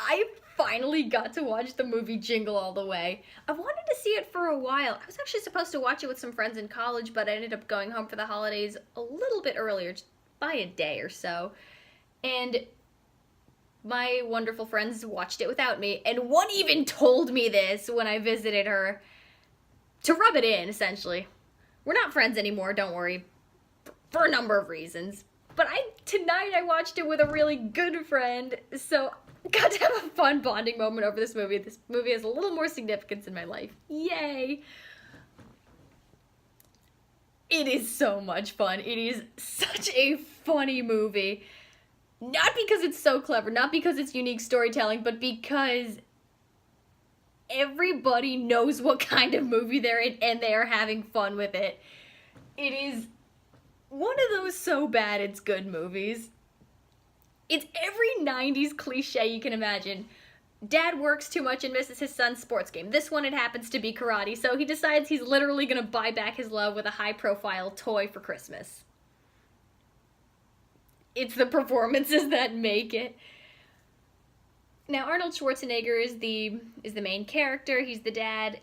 I finally got to watch the movie Jingle all the way. I wanted to see it for a while. I was actually supposed to watch it with some friends in college, but I ended up going home for the holidays a little bit earlier, just by a day or so. And my wonderful friends watched it without me, and one even told me this when I visited her to rub it in, essentially. We're not friends anymore, don't worry, for a number of reasons. But tonight I watched it with a really good friend, so got to have a fun bonding moment over this movie. This movie has a little more significance in my life. Yay! It is so much fun. It is such a funny movie. Not because it's so clever, not because it's unique storytelling, but because everybody knows what kind of movie they're in and they are having fun with it. It is one of those so bad it's good movies. It's every 90s cliche you can imagine. Dad works too much and misses his son's sports game. This one, it happens to be karate, so he decides he's literally gonna buy back his love with a high-profile toy for Christmas. It's the performances that make it. Now, Arnold Schwarzenegger is the main character. He's the dad.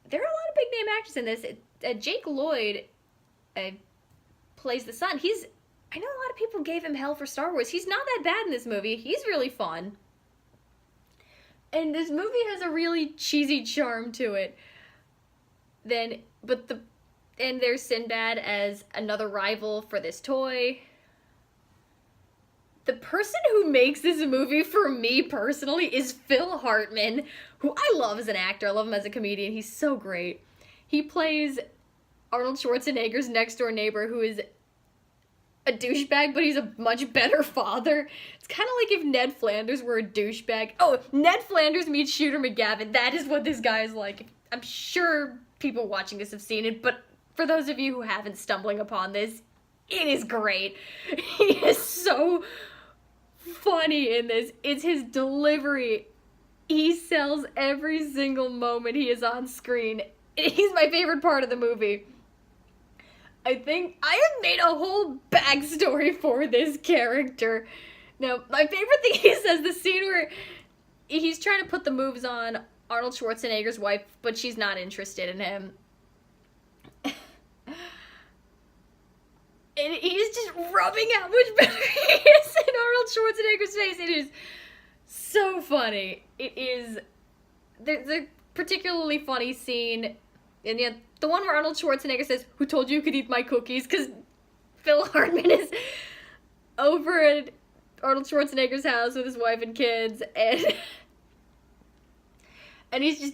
There are a lot of big-name actors in this. Jake Lloyd plays the son. I know a lot of people gave him hell for Star Wars. He's not that bad in this movie. He's really fun. And this movie has a really cheesy charm to it. And there's Sinbad as another rival for this toy. The person who makes this movie for me personally is Phil Hartman, who I love as an actor. I love him as a comedian. He's so great. He plays Arnold Schwarzenegger's next door neighbor, who is a douchebag, but he's a much better father. It's kind of like if Ned Flanders were a douchebag. Oh, Ned Flanders meets Shooter McGavin. That is what this guy is like. I'm sure people watching this have seen it, but for those of you who haven't stumbling upon this, it is great. He is so funny in this. It's his delivery. He sells every single moment he is on screen. He's my favorite part of the movie. I think I have made a whole backstory for this character. Now, my favorite thing he says, the scene where he's trying to put the moves on Arnold Schwarzenegger's wife, but she's not interested in him. And he's just rubbing how much better he is in Arnold Schwarzenegger's face. It is so funny. It is... There's a particularly funny scene, and yeah, the one where Arnold Schwarzenegger says, "Who told you could eat my cookies?" Because Phil Hartman is over at Arnold Schwarzenegger's house with his wife and kids, and he's just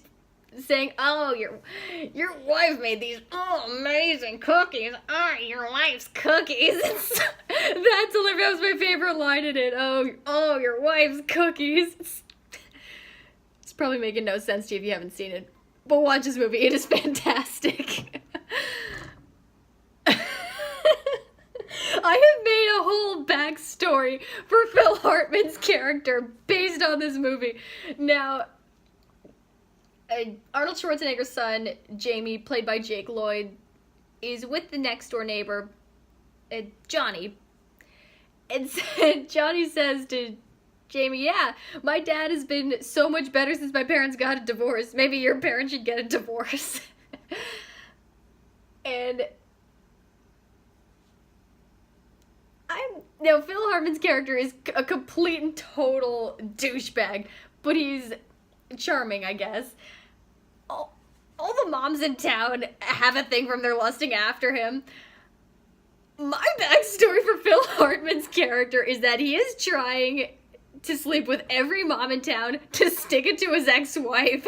saying, "Oh, your wife made these amazing cookies. Oh, your wife's cookies." That's hilarious. That was my favorite line in it. Oh, your wife's cookies. It's probably making no sense to you if you haven't seen it, but watch this movie. It is fantastic. I have made a whole backstory for Phil Hartman's character based on this movie. Now, Arnold Schwarzenegger's son, Jamie, played by Jake Lloyd, is with the next door neighbor, Johnny. And Johnny says to Jamie, "Yeah, my dad has been so much better since my parents got a divorce. Maybe your parents should get a divorce." And now Phil Hartman's character is a complete and total douchebag, but he's charming, I guess. All the moms in town have a thing from their lusting after him. My backstory for Phil Hartman's character is that he is trying to sleep with every mom in town to stick it to his ex-wife.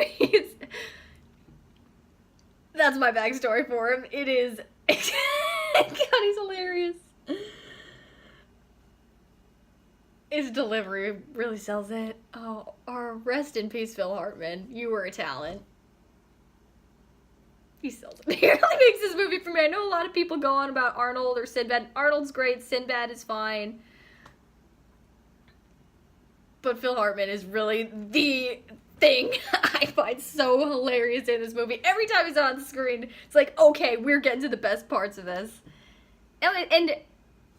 That's my backstory for him. It is... God, he's hilarious. His delivery really sells it. Oh, rest in peace, Phil Hartman. You were a talent. He sells it. He really makes this movie for me. I know a lot of people go on about Arnold or Sinbad. Arnold's great. Sinbad is fine. But Phil Hartman is really the thing I find so hilarious in this movie. Every time he's on screen, it's like, okay, we're getting to the best parts of this. And it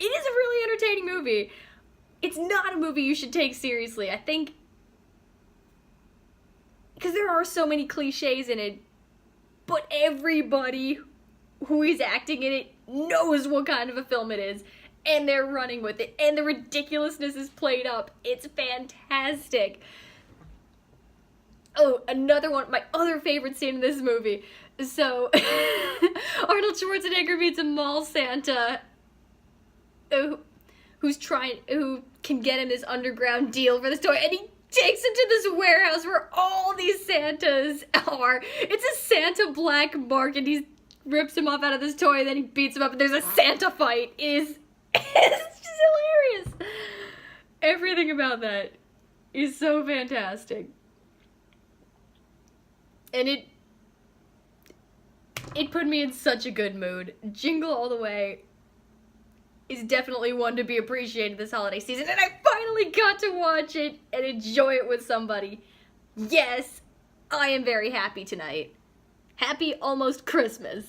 is a really entertaining movie. It's not a movie you should take seriously. I think because there are so many cliches in it, but everybody who is acting in it knows what kind of a film it is, and they're running with it, and the ridiculousness is played up. It's fantastic. Oh, another one, my other favorite scene in this movie. So, Arnold Schwarzenegger meets a mall Santa who can get him this underground deal for this toy, and he takes him to this warehouse where all these Santas are. It's a Santa black mark, and he rips him off out of this toy, and then he beats him up, and there's a Santa fight. It's just hilarious. Everything about that is so fantastic. And it put me in such a good mood. Jingle All the Way is definitely one to be appreciated this holiday season, and I finally got to watch it and enjoy it with somebody. Yes, I am very happy tonight. Happy almost Christmas.